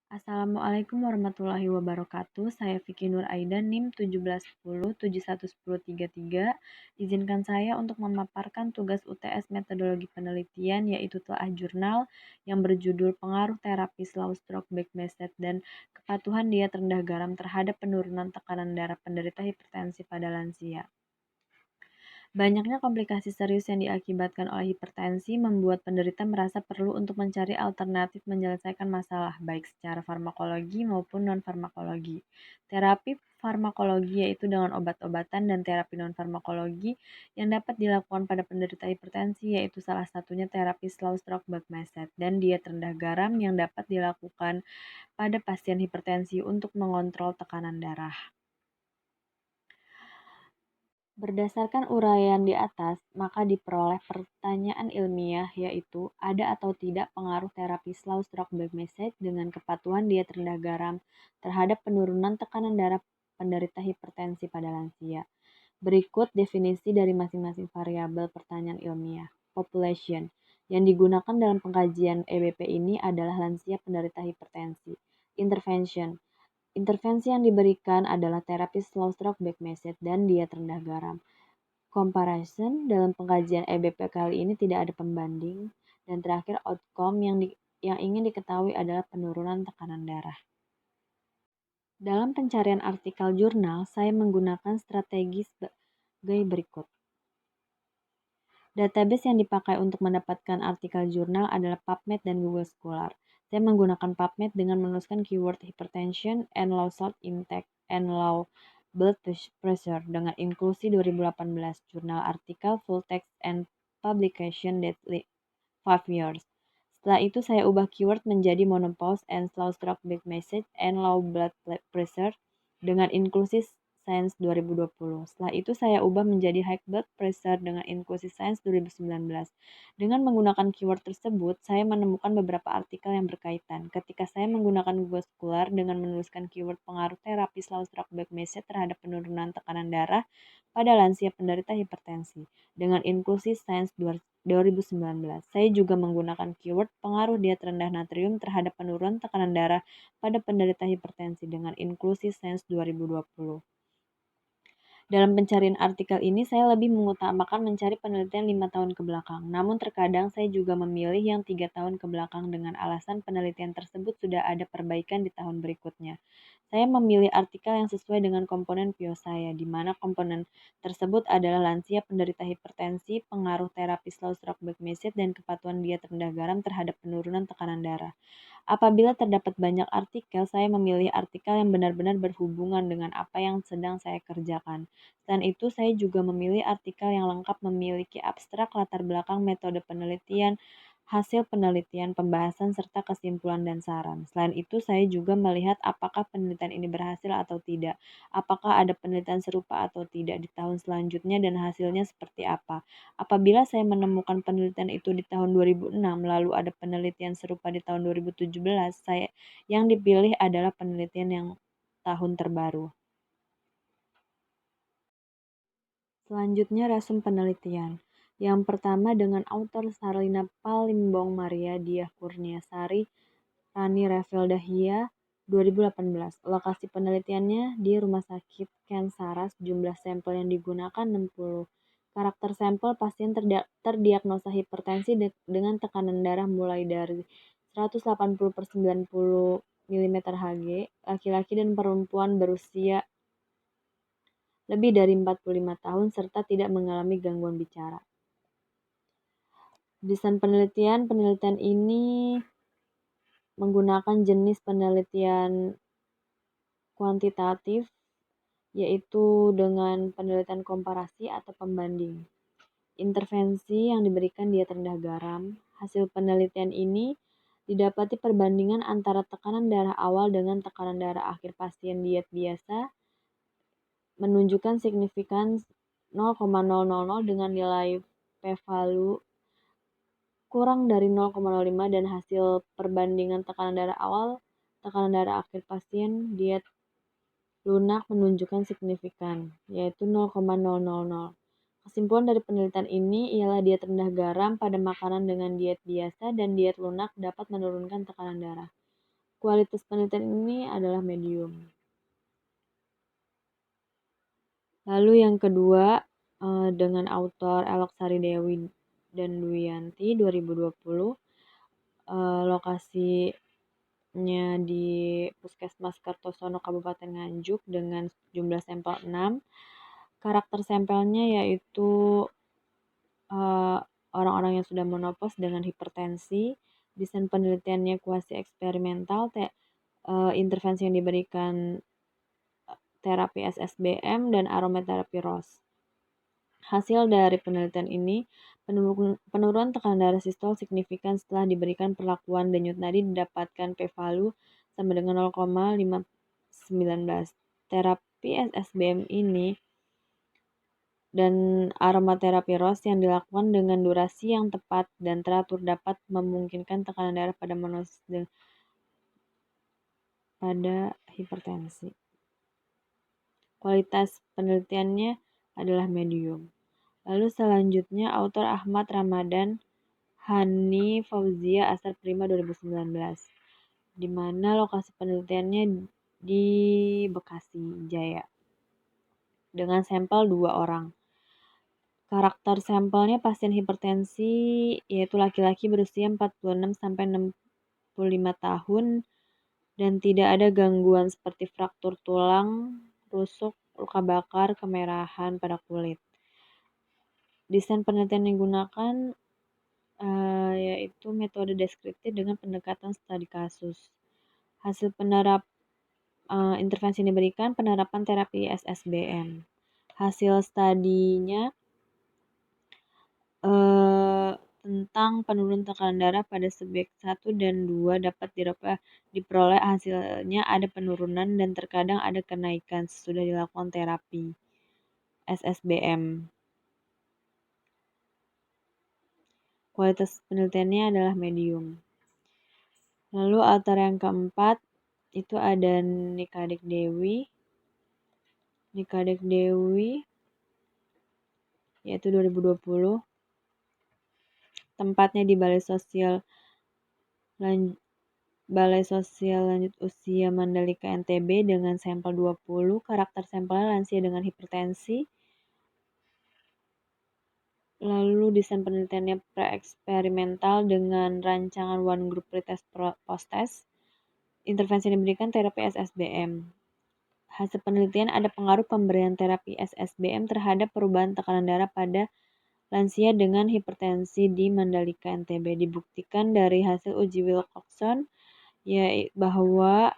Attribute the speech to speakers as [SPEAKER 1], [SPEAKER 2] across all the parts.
[SPEAKER 1] Assalamualaikum warahmatullahi wabarakatuh. Saya Vicky Nur Aida NIM 1710711033. Izinkan saya untuk memaparkan tugas UTS metodologi penelitian yaitu telah jurnal yang berjudul Pengaruh Terapi Slow Stroke Back Method dan Kepatuhan Diet Rendah Garam Terhadap Penurunan Tekanan Darah Penderita Hipertensi pada Lansia. Banyaknya komplikasi serius yang diakibatkan oleh hipertensi membuat penderita merasa perlu untuk mencari alternatif menyelesaikan masalah, baik secara farmakologi maupun non-farmakologi. Terapi farmakologi yaitu dengan obat-obatan dan terapi non-farmakologi yang dapat dilakukan pada penderita hipertensi yaitu salah satunya terapi slow stroke back method dan diet rendah garam yang dapat dilakukan pada pasien hipertensi untuk mengontrol tekanan darah. Berdasarkan uraian di atas, maka diperoleh pertanyaan ilmiah yaitu ada atau tidak pengaruh terapi slow stroke back method dengan kepatuhan diet rendah garam terhadap penurunan tekanan darah penderita hipertensi pada lansia. Berikut definisi dari masing-masing variabel pertanyaan ilmiah. Population yang digunakan dalam pengkajian EBP ini adalah lansia penderita hipertensi. Intervention Intervensi yang diberikan adalah terapi slow stroke back method dan diet rendah garam. Comparison dalam pengkajian EBP kali ini tidak ada pembanding. Dan terakhir outcome yang ingin diketahui adalah penurunan tekanan darah. Dalam pencarian artikel jurnal, saya menggunakan strategi sebagai berikut. Database yang dipakai untuk mendapatkan artikel jurnal adalah PubMed dan Google Scholar. Saya menggunakan PubMed dengan menuliskan keyword hypertension and low salt intake and low blood pressure dengan inklusi 2018 jurnal artikel full text and publication date 5 years. Setelah itu saya ubah keyword menjadi menopause and slow stroke back message and low blood pressure dengan inklusi Science 2020. Setelah itu saya ubah menjadi high blood pressure dengan inklusi Science 2019. Dengan menggunakan keyword tersebut, saya menemukan beberapa artikel yang berkaitan. Ketika saya menggunakan Google Scholar dengan menuliskan keyword pengaruh terapi slow stroke back message terhadap penurunan tekanan darah pada lansia penderita hipertensi dengan inklusi Science 2019. Saya juga menggunakan keyword pengaruh diet rendah natrium terhadap penurunan tekanan darah pada penderita hipertensi dengan inklusi Science 2020. Dalam pencarian artikel ini, saya lebih mengutamakan mencari penelitian 5 tahun ke belakang. Namun terkadang saya juga memilih yang 3 tahun ke belakang dengan alasan penelitian tersebut sudah ada perbaikan di tahun berikutnya. Saya memilih artikel yang sesuai dengan komponen PIO saya, di mana komponen tersebut adalah lansia penderita hipertensi, pengaruh terapi slow stroke back method, dan kepatuhan diet rendah garam terhadap penurunan tekanan darah. Apabila terdapat banyak artikel, saya memilih artikel yang benar-benar berhubungan dengan apa yang sedang saya kerjakan. Selain itu, saya juga memilih artikel yang lengkap memiliki abstrak latar belakang metode penelitian, hasil penelitian, pembahasan, serta kesimpulan dan saran. Selain itu, saya juga melihat apakah penelitian ini berhasil atau tidak, apakah ada penelitian serupa atau tidak di tahun selanjutnya dan hasilnya seperti apa. Apabila saya menemukan penelitian itu di tahun 2006, lalu ada penelitian serupa di tahun 2017, yang dipilih adalah penelitian yang tahun terbaru. Selanjutnya rasum penelitian. Yang pertama dengan autor Sarlina Palimbong Maria Diah Kurniasari, Rani Rafeldahia, 2018. Lokasi penelitiannya di Rumah Sakit Ken Saras, jumlah sampel yang digunakan 60. Karakter sampel pasien terdiagnosa hipertensi dengan tekanan darah mulai dari 180/90 mm Hg, laki-laki dan perempuan berusia lebih dari 45 tahun serta tidak mengalami gangguan bicara. Desain penelitian ini menggunakan jenis penelitian kuantitatif, yaitu dengan penelitian komparasi atau pembanding. Intervensi yang diberikan diet rendah garam. Hasil penelitian ini didapati perbandingan antara tekanan darah awal dengan tekanan darah akhir pasien diet biasa menunjukkan signifikan 0,000 dengan nilai p-value kurang dari 0,05 dan hasil perbandingan tekanan darah awal, tekanan darah akhir pasien diet lunak menunjukkan signifikan, yaitu 0,000. Kesimpulan dari penelitian ini ialah diet rendah garam pada makanan dengan diet biasa dan diet lunak dapat menurunkan tekanan darah. Kualitas penelitian ini adalah medium. Lalu yang kedua, dengan autor Elok Sari Dewi dan Dwiyanti 2020, lokasinya di Puskesmas Kartosono Kabupaten Nganjuk dengan jumlah sampel 6. Karakter sampelnya yaitu orang-orang yang sudah menopause dengan hipertensi. Desain penelitiannya kuasi eksperimental, intervensi yang diberikan terapi SSBM dan aromaterapi ROS. Hasil dari penelitian ini, penurunan tekanan darah sistol signifikan setelah diberikan perlakuan denyut nadi didapatkan p-value sama dengan 0,519. Terapi SSBM ini dan aromaterapi ROS yang dilakukan dengan durasi yang tepat dan teratur dapat memungkinkan tekanan darah pada manusia pada hipertensi. Kualitas penelitiannya adalah medium. Lalu selanjutnya autor Ahmad Ramadan, Hani Fauzia Asar Prima 2019, di mana lokasi penelitiannya di Bekasi Jaya dengan sampel 2 orang. Karakter sampelnya pasien hipertensi yaitu laki-laki berusia 46 sampai 65 tahun dan tidak ada gangguan seperti fraktur tulang, rusuk, luka bakar, kemerahan pada kulit. Desain penelitian yang digunakan yaitu metode deskriptif dengan pendekatan studi kasus. Hasil intervensi yang diberikan penerapan terapi SSBM. Hasil studinya tentang penurunan tekanan darah pada subjek 1 dan 2 dapat diperoleh hasilnya ada penurunan dan terkadang ada kenaikan sesudah dilakukan terapi SSBM. Kualitas penelitiannya adalah medium. Lalu author yang keempat itu ada Nikadek Dewi yaitu 2020. Tempatnya di Balai Sosial Lanjut Usia Mandalika NTB dengan sampel 20. Karakter sampelnya lansia dengan hipertensi. Lalu desain penelitiannya pre-eksperimental dengan rancangan one group pretest post-test. Intervensi yang diberikan terapi SSBM. Hasil penelitian ada pengaruh pemberian terapi SSBM terhadap perubahan tekanan darah pada lansia dengan hipertensi di Mandalika NTB. Dibuktikan dari hasil uji Wilcoxon bahwa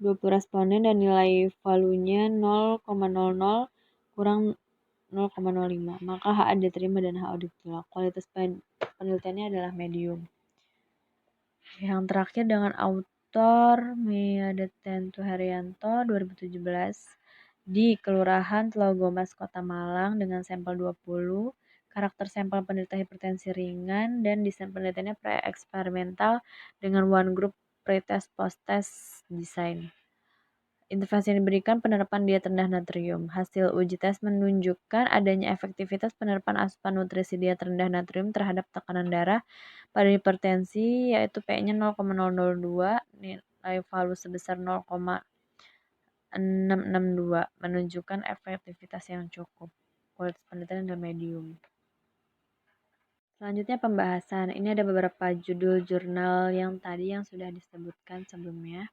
[SPEAKER 1] 20 responden dan nilai valuenya 0,00 kurang 0,05. Maka HA diterima dan HO ditolak. Kualitas penelitiannya adalah medium. Yang terakhir dengan autor Miadatentu Herianto 2017 di Kelurahan Telogomas Kota Malang dengan sampel 20. Karakter sampel penderita hipertensi ringan dan desain penelitiannya pre-eksperimental dengan one group pretest post-test design. Intervensi yang diberikan penerapan diet rendah natrium. Hasil uji tes menunjukkan adanya efektivitas penerapan asupan nutrisi diet rendah natrium terhadap tekanan darah pada hipertensi yaitu P-nya 0,002, nilai value sebesar 0,662 menunjukkan efektivitas yang cukup. Kualitas penelitian adalah medium. Selanjutnya pembahasan. Ini ada beberapa judul jurnal yang sudah disebutkan sebelumnya.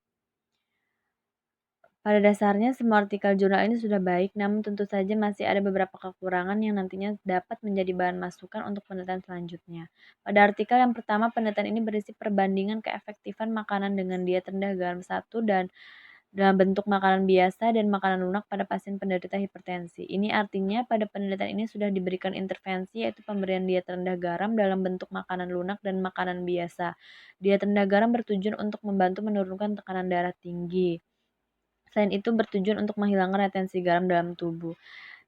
[SPEAKER 1] Pada dasarnya semua artikel jurnal ini sudah baik, namun tentu saja masih ada beberapa kekurangan yang nantinya dapat menjadi bahan masukan untuk penelitian selanjutnya. Pada artikel yang pertama, penelitian ini berisi perbandingan keefektifan makanan dengan diet rendah garam 1 dan dalam bentuk makanan biasa dan makanan lunak pada pasien penderita hipertensi. Ini artinya pada penelitian ini sudah diberikan intervensi yaitu pemberian diet rendah garam dalam bentuk makanan lunak dan makanan biasa. Diet rendah garam bertujuan untuk membantu menurunkan tekanan darah tinggi. Selain itu bertujuan untuk menghilangkan retensi garam dalam tubuh.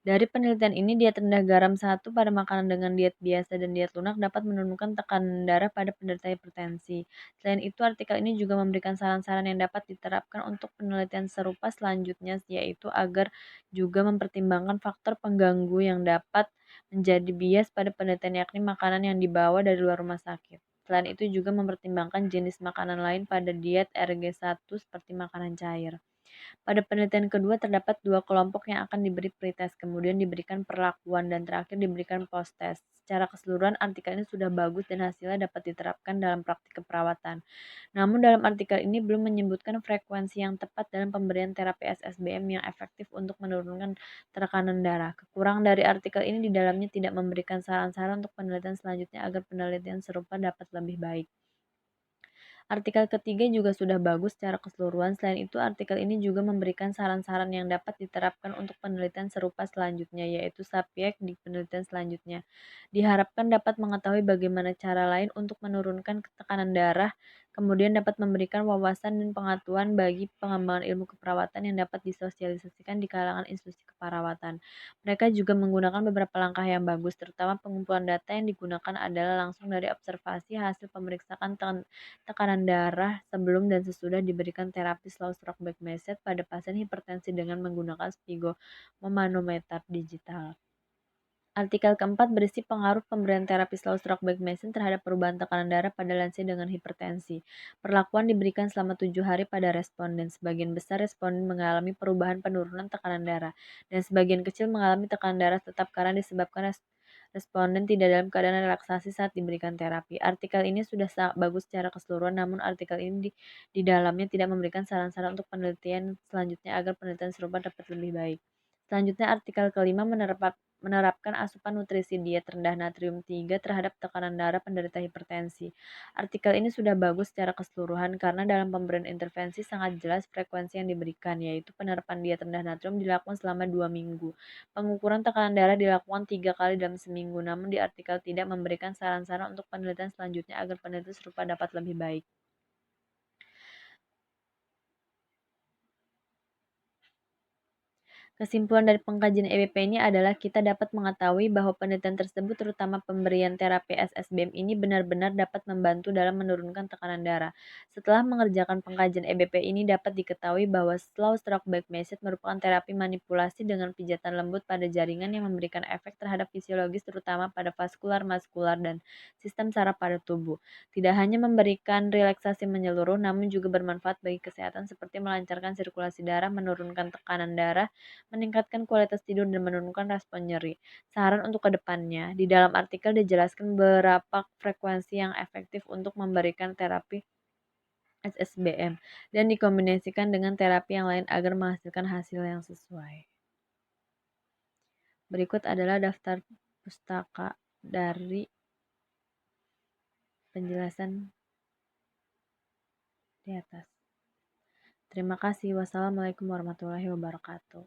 [SPEAKER 1] Dari penelitian ini, diet rendah garam 1 pada makanan dengan diet biasa dan diet lunak dapat menurunkan tekanan darah pada penderita hipertensi. Selain itu, artikel ini juga memberikan saran-saran yang dapat diterapkan untuk penelitian serupa selanjutnya, yaitu agar juga mempertimbangkan faktor pengganggu yang dapat menjadi bias pada penelitian yakni makanan yang dibawa dari luar rumah sakit. Selain itu juga mempertimbangkan jenis makanan lain pada diet RG1 seperti makanan cair. Pada penelitian kedua terdapat dua kelompok yang akan diberi pretest, kemudian diberikan perlakuan, dan terakhir diberikan post-test. Secara keseluruhan, artikel ini sudah bagus dan hasilnya dapat diterapkan dalam praktik keperawatan. Namun dalam artikel ini belum menyebutkan frekuensi yang tepat dalam pemberian terapi SSBM yang efektif untuk menurunkan tekanan darah. Kekurangan dari artikel ini di dalamnya tidak memberikan saran-saran untuk penelitian selanjutnya agar penelitian serupa dapat lebih baik. Artikel ketiga juga sudah bagus secara keseluruhan. Selain itu, artikel ini juga memberikan saran-saran yang dapat diterapkan untuk penelitian serupa selanjutnya, yaitu subjek di penelitian selanjutnya. Diharapkan dapat mengetahui bagaimana cara lain untuk menurunkan tekanan darah, kemudian dapat memberikan wawasan dan pengetahuan bagi pengembangan ilmu keperawatan yang dapat disosialisasikan di kalangan institusi keperawatan. Mereka juga menggunakan beberapa langkah yang bagus, terutama pengumpulan data yang digunakan adalah langsung dari observasi hasil pemeriksaan tekanan darah sebelum dan sesudah diberikan terapi slow stroke back message pada pasien hipertensi dengan menggunakan sphygmomanometer digital. Artikel keempat berisi pengaruh pemberian terapi slow stroke back message terhadap perubahan tekanan darah pada lansia dengan hipertensi. Perlakuan diberikan selama 7 hari pada responden. Sebagian besar responden mengalami perubahan penurunan tekanan darah, dan sebagian kecil mengalami tekanan darah tetap karena disebabkan responden tidak dalam keadaan relaksasi saat diberikan terapi. Artikel ini sudah sangat bagus secara keseluruhan, namun artikel ini di dalamnya tidak memberikan saran-saran untuk penelitian selanjutnya agar penelitian serupa dapat lebih baik. Selanjutnya, artikel kelima menerapkan asupan nutrisi diet rendah natrium 3 terhadap tekanan darah penderita hipertensi. Artikel ini sudah bagus secara keseluruhan karena dalam pemberian intervensi sangat jelas frekuensi yang diberikan, yaitu penerapan diet rendah natrium dilakukan selama 2 minggu. Pengukuran tekanan darah dilakukan 3 kali dalam seminggu, namun di artikel tidak memberikan saran-saran untuk penelitian selanjutnya agar penelitian serupa dapat lebih baik. Kesimpulan dari pengkajian EBP ini adalah kita dapat mengetahui bahwa penelitian tersebut, terutama pemberian terapi SSBM ini benar-benar dapat membantu dalam menurunkan tekanan darah. Setelah mengerjakan pengkajian EBP ini dapat diketahui bahwa slow stroke back message merupakan terapi manipulasi dengan pijatan lembut pada jaringan yang memberikan efek terhadap fisiologis terutama pada vaskular, maskular, dan sistem saraf pada tubuh. Tidak hanya memberikan relaksasi menyeluruh, namun juga bermanfaat bagi kesehatan seperti melancarkan sirkulasi darah, menurunkan tekanan darah, meningkatkan kualitas tidur, dan menurunkan respon nyeri. Saran untuk kedepannya, di dalam artikel dijelaskan berapa frekuensi yang efektif untuk memberikan terapi SSBM dan dikombinasikan dengan terapi yang lain agar menghasilkan hasil yang sesuai. Berikut adalah daftar pustaka dari penjelasan di atas. Terima kasih. Wassalamualaikum warahmatullahi wabarakatuh.